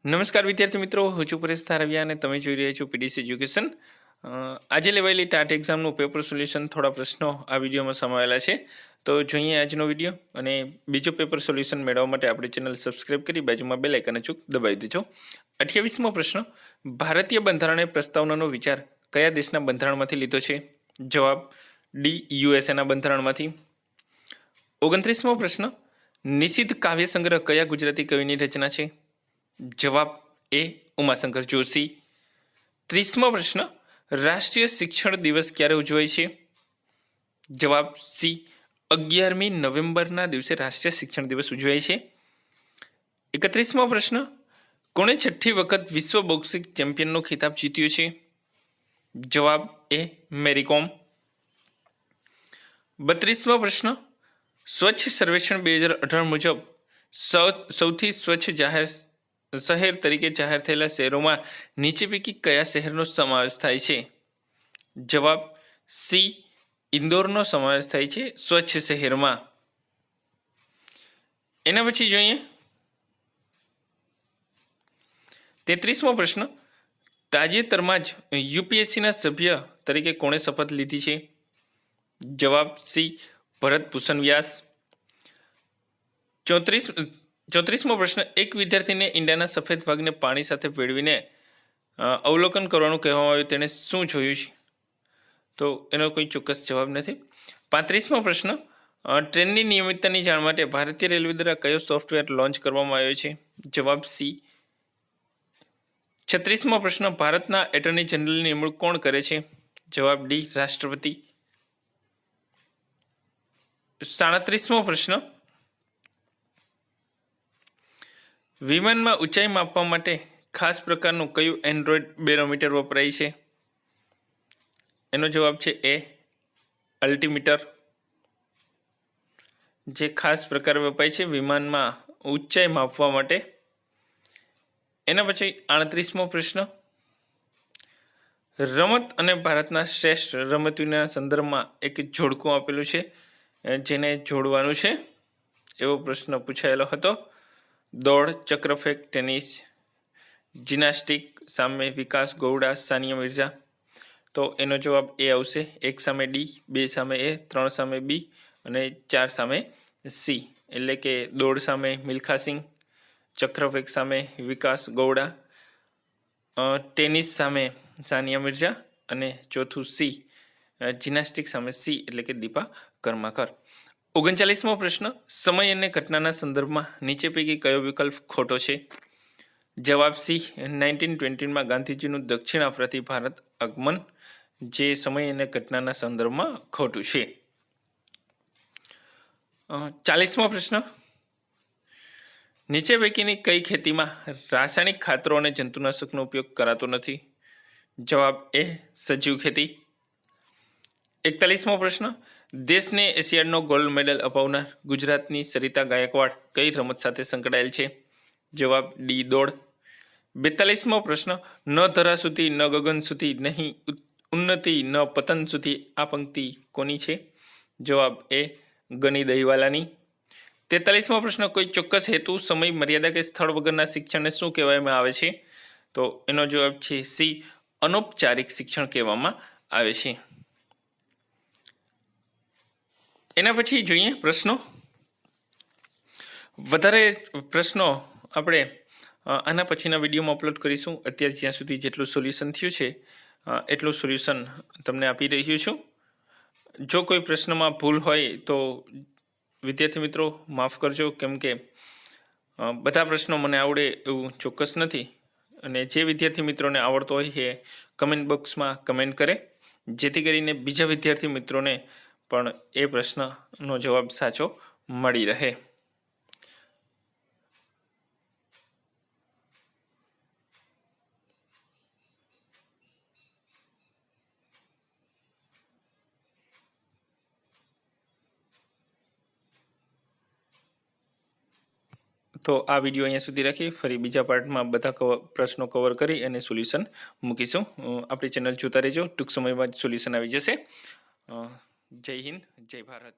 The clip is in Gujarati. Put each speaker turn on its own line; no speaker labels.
નમસ્કાર વિદ્યાર્થી મિત્રો, હું છું પરેશ ધારવિયા અને તમે જોઈ રહ્યા છો પીડીસી એજ્યુકેશન. આજે લેવાયેલી ટાટ એક્ઝામનું પેપર સોલ્યુશન, થોડા પ્રશ્નો આ વિડીયોમાં સમાવેલા છે. તો જોઈએ આજનો વિડીયો, અને બીજો પેપર સોલ્યુશન મેળવવા માટે આપણી ચેનલ સબસ્ક્રાઇબ કરી બાજુમાં બેલ આઇકન અચૂક દબાવી દેજો. 28મો પ્રશ્ન, ભારતીય બંધારણીય પ્રસ્તાવનાનો વિચાર કયા દેશના બંધારણમાંથી લીધો છે? જવાબ ડી, યુએસએના બંધારણમાંથી. 29મો પ્રશ્ન, નિષિદ્ધ કાવ્ય સંગ્રહ કયા ગુજરાતી કવિની રચના છે? જવાબ એ, ઉમાશંકર જોશી. 30મો પ્રશ્ન, રાષ્ટ્રીય શિક્ષણ દિવસ ક્યારે ઉજવાય છે? જવાબ સી, 11મી નવેમ્બરના દિવસે રાષ્ટ્રીય શિક્ષણ દિવસ ઉજવાય છે. 31મો પ્રશ્ન, કોણે 6ઠ્ઠી વખત વિશ્વ બોક્સિંગ ચેમ્પિયનનો ખિતાબ જીત્યો છે? જવાબ એ, મેરી કોમ. 32મો પ્રશ્ન, સ્વચ્છ સર્વેક્ષણ 2018 મુજબ સૌથી સ્વચ્છ શહેર તરીકે જાહેર થયેલા શહેરોમાં નીચે પૈકી કયા શહેરનો સમાવેશ થાય છે? જવાબ સી, ઇન્દોરનો સમાવેશ થાય છે સ્વચ્છ શહેરમાં. એના પછી જોઈએ 33મો પ્રશ્ન, તાજેતરમાં જ યુપીએસસીના સભ્ય તરીકે કોણે શપથ લીધી છે? જવાબ સી, ભરત ભૂષણ વ્યાસ. 34મો પ્રશ્ન, એક વિદ્યાર્થીને ઈંડાના સફેદ ભાગને પાણી સાથે ભેળવીને અવલોકન કરવાનું કહેવામાં આવ્યું, તેણે શું જોયું છે? તો એનો કોઈ ચોક્કસ જવાબ નથી. 35મો પ્રશ્ન, ટ્રેનની નિયમિતતાની જાણ માટે ભારતીય રેલવે દ્વારા કયો સોફ્ટવેર લોન્ચ કરવામાં આવ્યો છે? જવાબ સી. 36મો પ્રશ્ન, ભારતના એટર્ની જનરલની નિમણૂક કોણ કરે છે? જવાબ ડી, રાષ્ટ્રપતિ. 37મો પ્રશ્ન, વિમાનમાં ઊંચાઈ માપવા માટે ખાસ પ્રકારનું કયું એન્ડ્રોઇડ બેરોમીટર વપરાય છે? એનો જવાબ છે એ, અલ્ટિમીટર. જે ખાસ પ્રકાર વપરાય છે વિમાનમાં ઊંચાઈ માપવા માટે. એના પછી 38મો પ્રશ્ન, રમત અને ભારતના શ્રેષ્ઠ રમતવીરના સંદર્ભમાં એક જોડકું આપેલું છે, જેને જોડવાનું છે એવો પ્રશ્ન પૂછાયેલો હતો. દોડ, ચક્રફેંક, ટેનિસ, જિમ્નાસ્ટિક સામે વિકાસ ગૌડા, સાનિયા મિર્ઝા. તો એનો જવાબ એ આવશે. 1 સામે ડી, 2 સામે એ, 3 સામે બી અને 4 સામે સી. એટલે કે દોડ સામે મિલ્ખા સિંહ, ચક્રફેંક સામે વિકાસ ગૌડા, ટેનિસ સામે સાનિયા મિર્ઝા અને ચોથું સી, જિમ્નાસ્ટિક સામે સી એટલે કે દીપા કર્માકર. 39મો પ્રશ્ન, સમય અને ઘટનાના સંદર્ભમાં નીચે પૈકી કયો વિકલ્પ ખોટો છે? જવાબ સી, 1920માં ગાંધીજીનું દક્ષિણ આફ્રિકાથી ભારત આગમન, જે સમય અને ઘટનાના સંદર્ભમાં ખોટું છે. 40મો પ્રશ્ન, નીચે પૈકીની કઈ ખેતીમાં રાસાયણિક ખાતરો અને જંતુનાશકનો ઉપયોગ કરાતો નથી? જવાબ એ, સજીવ ખેતી. 41મો પ્રશ્ન, દેશને એશિયાડનો ગોલ્ડ મેડલ અપાવનાર ગુજરાતની સરિતા ગાયકવાડ કઈ રમત સાથે સંકળાયેલ છે? જવાબ ડી, દોડ. 42મો પ્રશ્ન, ન ધરા સુધી ન ગગન સુધી નહીં ઉન્નતિ ન પતન સુધી આ પંક્તિ કોની છે? જવાબ એ, ગની દહીવાલાની. 43મો પ્રશ્ન, કોઈ ચોક્કસ હેતુ, સમય, મર્યાદા કે સ્થળ વગરના શિક્ષણને શું કહેવામાં આવે છે? તો એનો જવાબ છે સી, અનૌપચારિક શિક્ષણ કહેવામાં આવે છે. એના પછી જોઈએ પ્રશ્નો. વધારે પ્રશ્નો આપણે આના પછીના વિડીયોમાં અપલોડ કરીશું. અત્યારે જ્યાં સુધી જેટલું સોલ્યુશન થયું છે એટલું સોલ્યુશન તમને આપી રહ્યું છું. જો કોઈ પ્રશ્નમાં ભૂલ હોય તો વિદ્યાર્થી મિત્રો માફ કરજો, કેમ કે બધા પ્રશ્નો મને આવડે એવું ચોક્કસ નથી. અને જે વિદ્યાર્થી મિત્રોને આવડતો હોય એ કમેન્ટ બોક્સમાં કમેન્ટ કરે, જેથી કરીને બીજા વિદ્યાર્થી મિત્રોને પણ એ પ્રશ્નનો જવાબ સાચો મળી રહે. તો આ વિડીયો અહીંયા સુધી રાખી, ફરી બીજા પાર્ટમાં બધા પ્રશ્નો કવર કરી અને સોલ્યુશન મૂકીશું. આપણી ચેનલ જોતા રહેજો, ટૂંક સમયમાં જ સોલ્યુશન આવી જશે. જય હિન્દ, જય ભારત.